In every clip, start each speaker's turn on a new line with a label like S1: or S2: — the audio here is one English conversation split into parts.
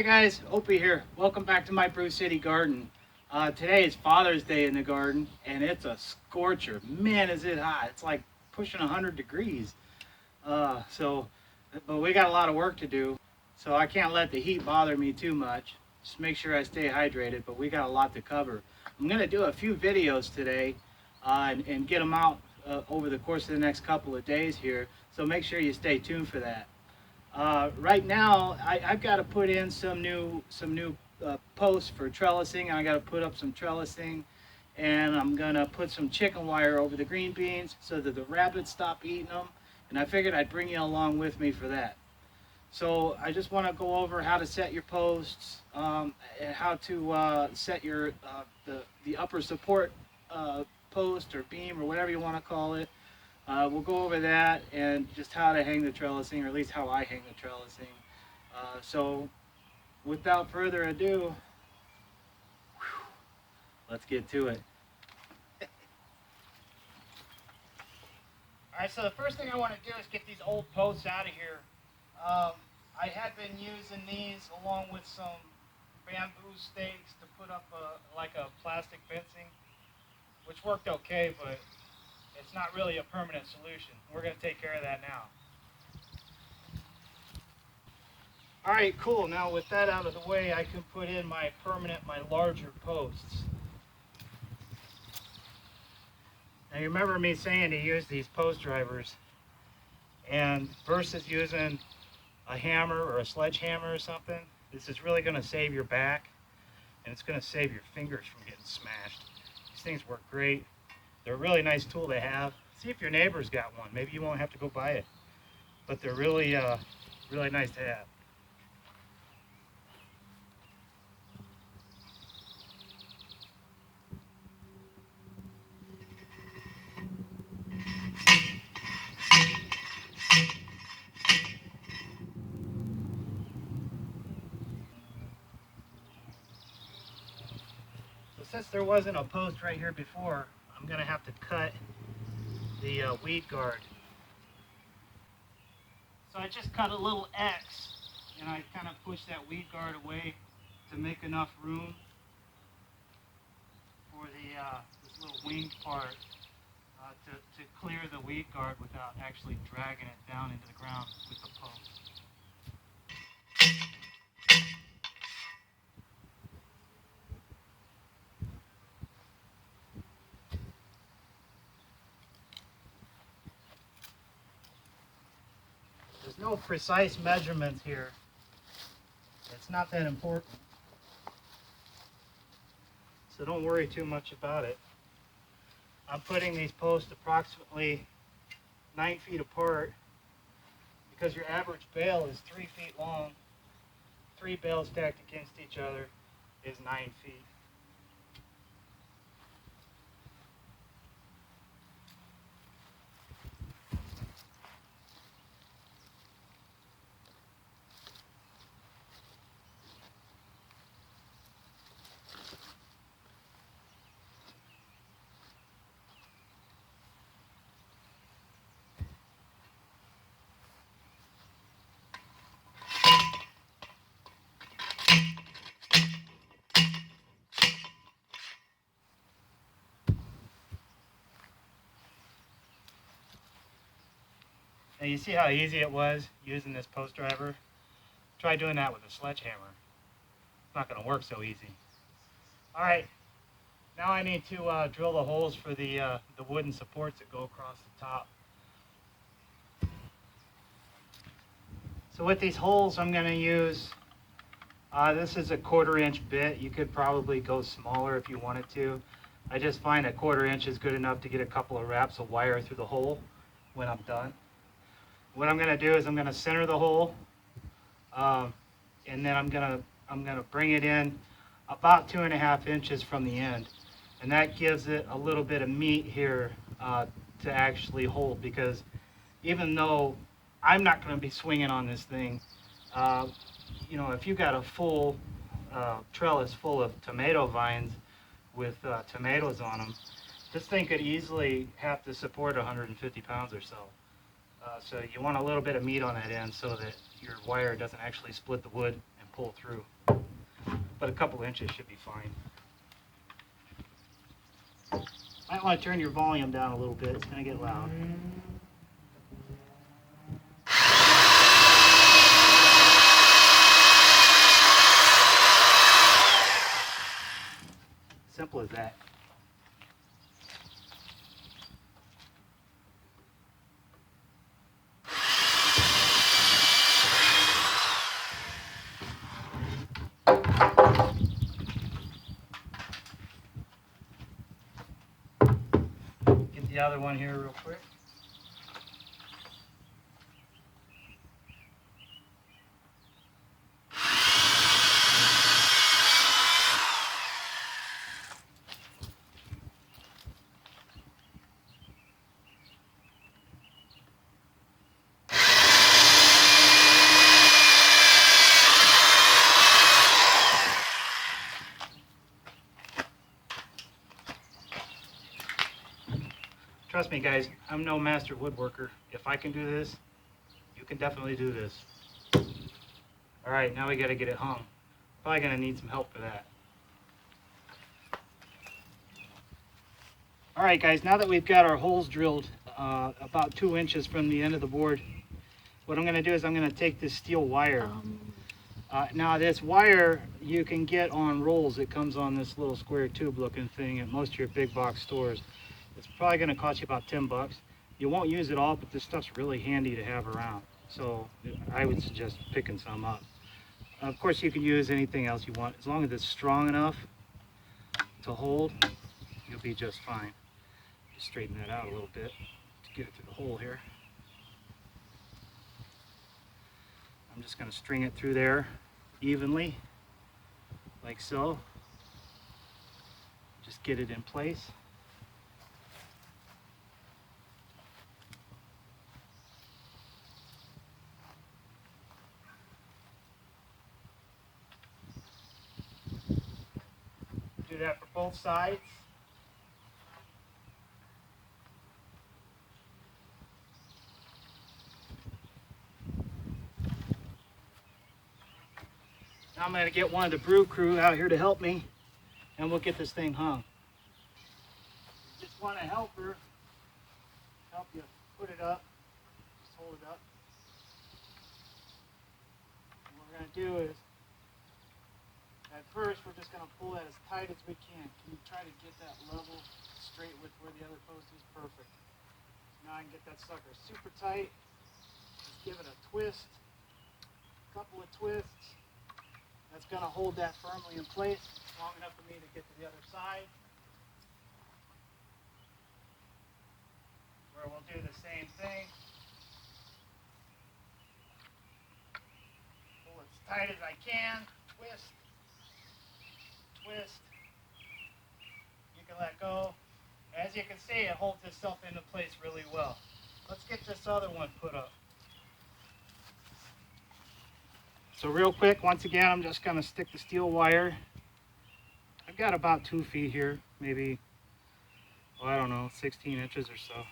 S1: Hey guys, Opie here. Welcome back to my Brew City Garden. Today is Father's Day in the garden, and it's a scorcher. Man, is it hot. It's like pushing 100 degrees. But we got a lot of work to do, so I can't let the heat bother me too much. Just make sure I stay hydrated, but we got a lot to cover. I'm going to do a few videos today and get them out over the course of the next couple of days here, so make sure you stay tuned for that. Right now, I've got to put in some new posts for trellising. I got to put up some trellising, and I'm gonna put some chicken wire over the green beans so that the rabbits stop eating them. And I figured I'd bring you along with me for that. So I just want to go over how to set your posts, and how to set your the upper support post or beam or whatever you want to call it. We'll go over that and just how to hang the trellising, or at least how I hang the trellising. So without further ado, let's get to it. Alright, so the first thing I want to do is get these old posts out of here. I had been using these along with some bamboo stakes to put up like a plastic fencing, which worked okay, but it's not really a permanent solution. We're going to take care of that now. Alright, cool. Now with that out of the way, I can put in my larger posts. Now you remember me saying to use these post drivers, and versus using a hammer or a sledgehammer or something, this is really going to save your back, and it's going to save your fingers from getting smashed. These things work great. They're a really nice tool to have. See if your neighbor's got one. Maybe you won't have to go buy it. But they're really, really nice to have. So since there wasn't a post right here before, I'm going to have to cut the weed guard. So I just cut a little X, and I kind of push that weed guard away to make enough room for this little winged part to clear the weed guard without actually dragging it down into the ground with the post. There's no precise measurements here. It's not that important. So don't worry too much about it. I'm putting these posts approximately 9 feet apart because your average bale is 3 feet long. 3 bales stacked against each other is 9 feet. Now you see how easy it was using this post driver? Try doing that with a sledgehammer. It's not going to work so easy. Alright, now I need to drill the holes for the wooden supports that go across the top. So with these holes I'm going to use, this is a 1/4 inch bit. You could probably go smaller if you wanted to. I just find a 1/4 inch is good enough to get a couple of wraps of wire through the hole when I'm done. What I'm going to do is I'm going to center the hole, and then I'm going to bring it in about 2.5 inches from the end, and that gives it a little bit of meat here to actually hold, because even though I'm not going to be swinging on this thing, you know, if you got a full trellis full of tomato vines with tomatoes on them, this thing could easily have to support 150 pounds or so. So you want a little bit of meat on that end so that your wire doesn't actually split the wood and pull through. But a couple inches should be fine. Might want to turn your volume down a little bit. It's going to get loud. Simple as that. Get the other one here real quick. Trust me guys, I'm no master woodworker. If I can do this, you can definitely do this. Alright, now we got to get it hung. Probably going to need some help for that. Alright guys, now that we've got our holes drilled about 2 inches from the end of the board, what I'm going to do is I'm going to take this steel wire. Now this wire you can get on rolls. It comes on this little square tube looking thing at most of your big box stores. It's probably going to cost you about 10 bucks. You won't use it all, but this stuff's really handy to have around. So I would suggest picking some up. Of course you can use anything else you want. As long as it's strong enough to hold, you'll be just fine. Just straighten that out a little bit to get it through the hole here. I'm just going to string it through there evenly, like so. Just get it in place. Do that for both sides. Now I'm going to get one of the brew crew out here to help me, and we'll get this thing hung. You just want a helper help you put it up. Just hold it up. And what we're going to do is, at first we're just going to pull that as tight as we can. Can you try to get that level straight with where the other post is? Perfect. Now I can get that sucker super tight. Just give it a twist, a couple of twists. That's going to hold that firmly in place long enough for me to get to the other side, where we'll do the same thing. Pull as tight as I can, twist, twist. You can let go. As you can see, it holds itself into place really well. Let's get this other one put up. So real quick, once again, I'm just going to stick the steel wire. I've got about 2 feet here, maybe, well, I don't know, 16 inches or so.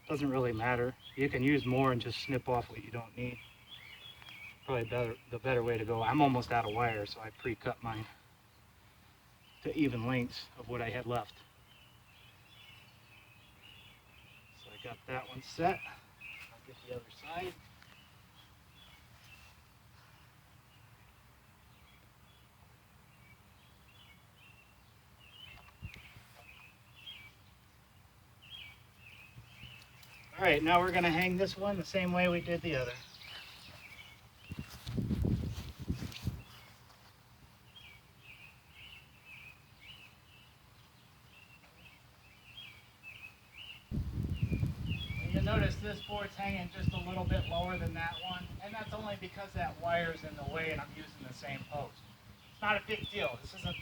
S1: Doesn't really matter. You can use more and just snip off what you don't need. Probably the better way to go. I'm almost out of wire, so I pre-cut mine to even lengths of what I had left. So I got that one set. I'll get the other side. All right, now we're going to hang this one the same way we did the other. And you'll notice this board's hanging just a little bit lower than that one, and that's only because that wire's in the way and I'm using the same post. It's not a big deal. This isn't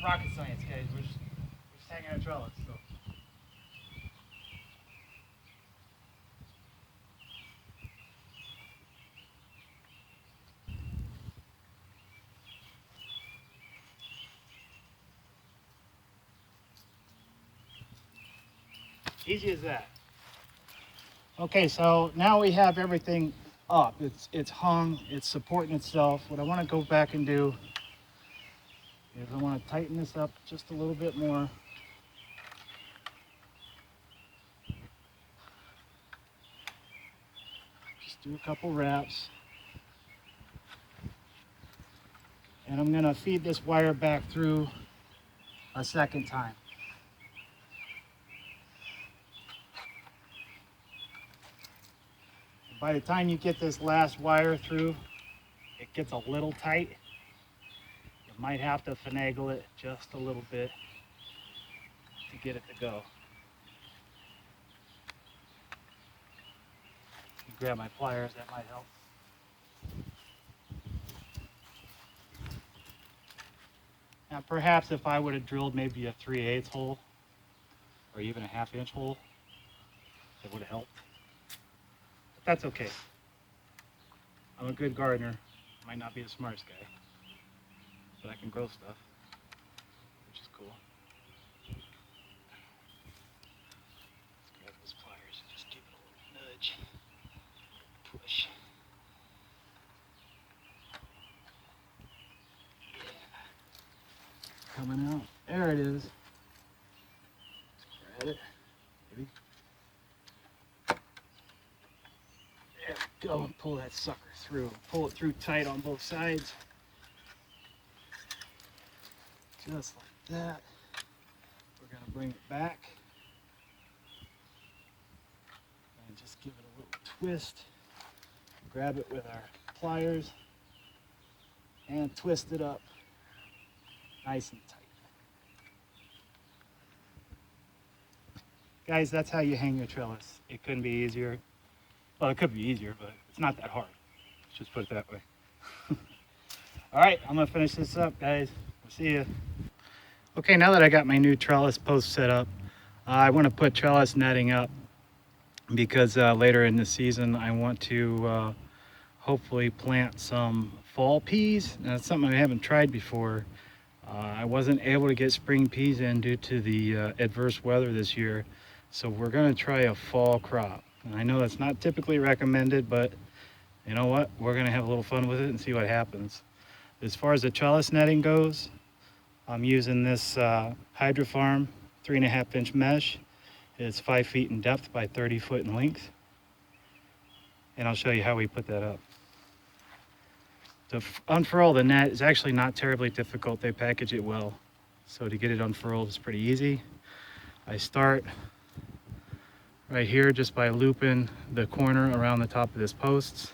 S1: rocket science, guys. We're just hanging a trellis. So. Easy as that. Okay, so now we have everything up. It's hung, it's supporting itself. What I want to go back and do is I want to tighten this up just a little bit more. Just do a couple wraps. And I'm going to feed this wire back through a second time. By the time you get this last wire through, it gets a little tight. You might have to finagle it just a little bit to get it to go. You grab my pliers, that might help. Now perhaps if I would have drilled maybe a 3/8 hole or even a 1/2 inch hole, it would have helped. But that's okay. I'm a good gardener. Might not be the smartest guy, but I can grow stuff, which is cool. Let's grab those pliers and just give it a little nudge. Push. Yeah. Coming out. There it is. Let's grab it. Maybe. There we go, and pull that sucker through. Pull it through tight on both sides. Just like that. We're going to bring it back. And just give it a little twist. Grab it with our pliers. And twist it up nice and tight. Guys, that's how you hang your trellis. It couldn't be easier. Well, it could be easier, but it's not that hard. Let's just put it that way. All right, I'm gonna finish this up, guys. We'll see you. Okay, now that I got my new trellis post set up, I want to put trellis netting up because later in the season I want to hopefully plant some fall peas. Now, that's something I haven't tried before. I wasn't able to get spring peas in due to the adverse weather this year, so we're going to try a fall crop. And I know that's not typically recommended, but you know what? We're going to have a little fun with it and see what happens. As far as the trellis netting goes, I'm using this Hydrofarm 3.5 inch mesh. It's 5 feet in depth by 30 foot in length. And I'll show you how we put that up. To unfurl the net is actually not terribly difficult. They package it well. So to get it unfurled is pretty easy. I start right here just by looping the corner around the top of this post.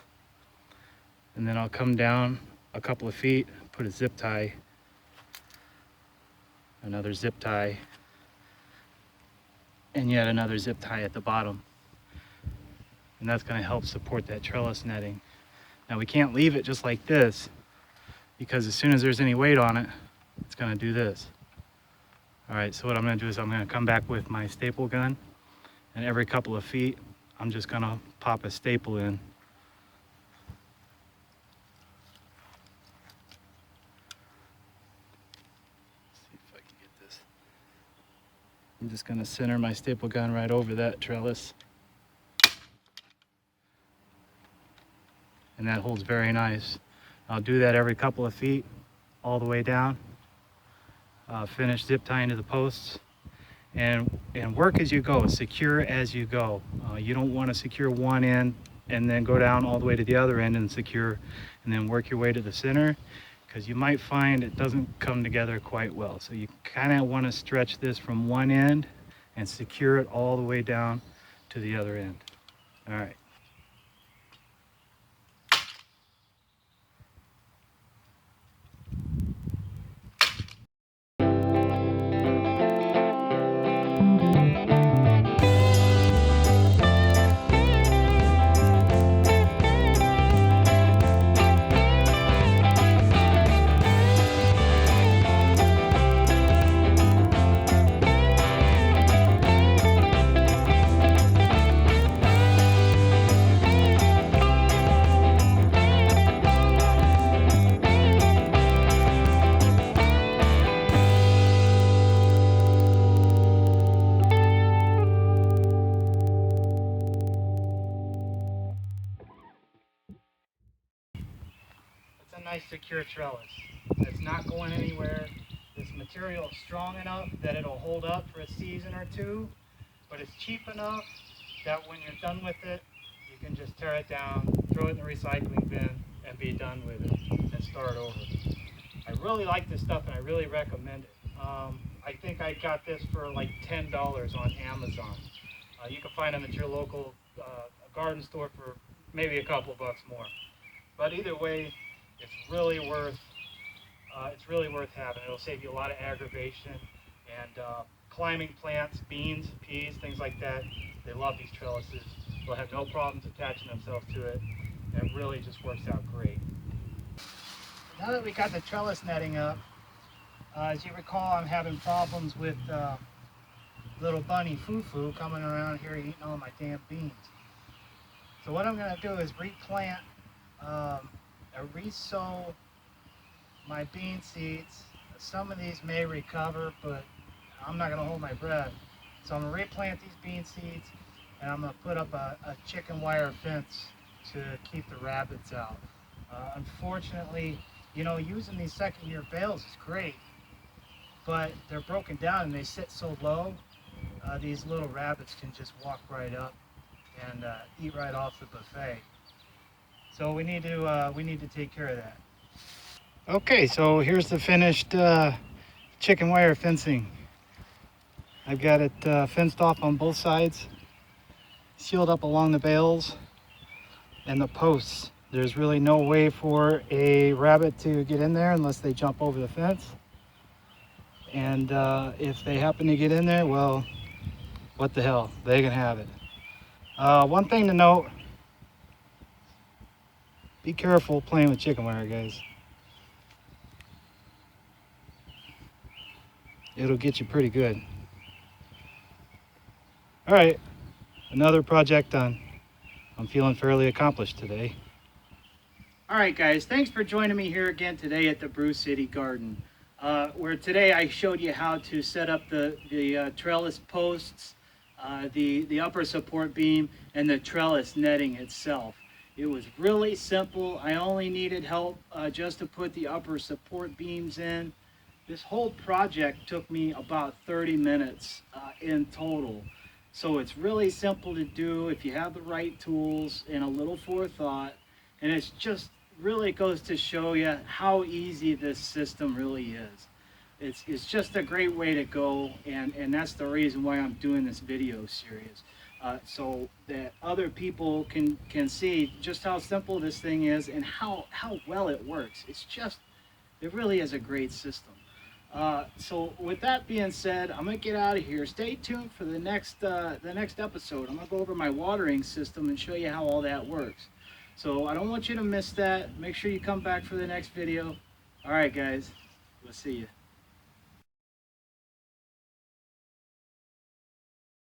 S1: And then I'll come down a couple of feet, put a zip tie, another zip tie, and yet another zip tie at the bottom. And that's going to help support that trellis netting. Now we can't leave it just like this, because as soon as there's any weight on it, it's going to do this. All right, so what I'm going to do is I'm going to come back with my staple gun, and every couple of feet, I'm just going to pop a staple in. Let's see if I can get this. I'm just going to center my staple gun right over that trellis. And that holds very nice. I'll do that every couple of feet, all the way down. Finish zip tying to the posts, and work as you go, secure as you go. You don't want to secure one end and then go down all the way to the other end and secure, and then work your way to the center, because you might find it doesn't come together quite well. So you kind of want to stretch this from one end and secure it all the way down to the other end. All right. nice secure trellis. It's not going anywhere. This material is strong enough that it'll hold up for a season or two, but it's cheap enough that when you're done with it, you can just tear it down, throw it in the recycling bin, and be done with it and start over. I really like this stuff and I really recommend it. I think I got this for like $10 on Amazon. You can find them at your local garden store for maybe a couple bucks more. But either way, it's really worth having. It'll save you a lot of aggravation. And climbing plants, beans, peas, things like that, they love these trellises. They'll have no problems attaching themselves to it. And it really just works out great. Now that we got the trellis netting up, as you recall, I'm having problems with little bunny foo-foo coming around here eating all my damn beans. So what I'm going to do is replant or resow my bean seeds. Some of these may recover, but I'm not going to hold my breath. So I'm going to replant these bean seeds, and I'm going to put up a chicken wire fence to keep the rabbits out. Unfortunately, you know, using these second-year bales is great, but they're broken down and they sit so low, these little rabbits can just walk right up and eat right off the buffet. So we need to take care of that. Okay, so here's the finished chicken wire fencing. I've got it fenced off on both sides, sealed up along the bales and the posts. There's really no way for a rabbit to get in there unless they jump over the fence. And if they happen to get in there, well, what the hell, they can have it. One thing to note, be careful playing with chicken wire, guys. It'll get you pretty good. All right, another project done. I'm feeling fairly accomplished today. All right, guys, thanks for joining me here again today at the Brew City Garden, where today I showed you how to set up the trellis posts, the upper support beam, and the trellis netting itself. It was really simple. I only needed help just to put the upper support beams in. This whole project took me about 30 minutes in total. So it's really simple to do if you have the right tools and a little forethought. And it's just really goes to show you how easy this system really is. It's just a great way to go, and that's the reason why I'm doing this video series. So that other people can see just how simple this thing is and how well it works. It really is a great system. So with that being said, I'm gonna get out of here. Stay tuned for the next episode. I'm gonna go over my watering system and show you how all that works. So I don't want you to miss that. Make sure you come back for the next video. All right, guys, we'll see you.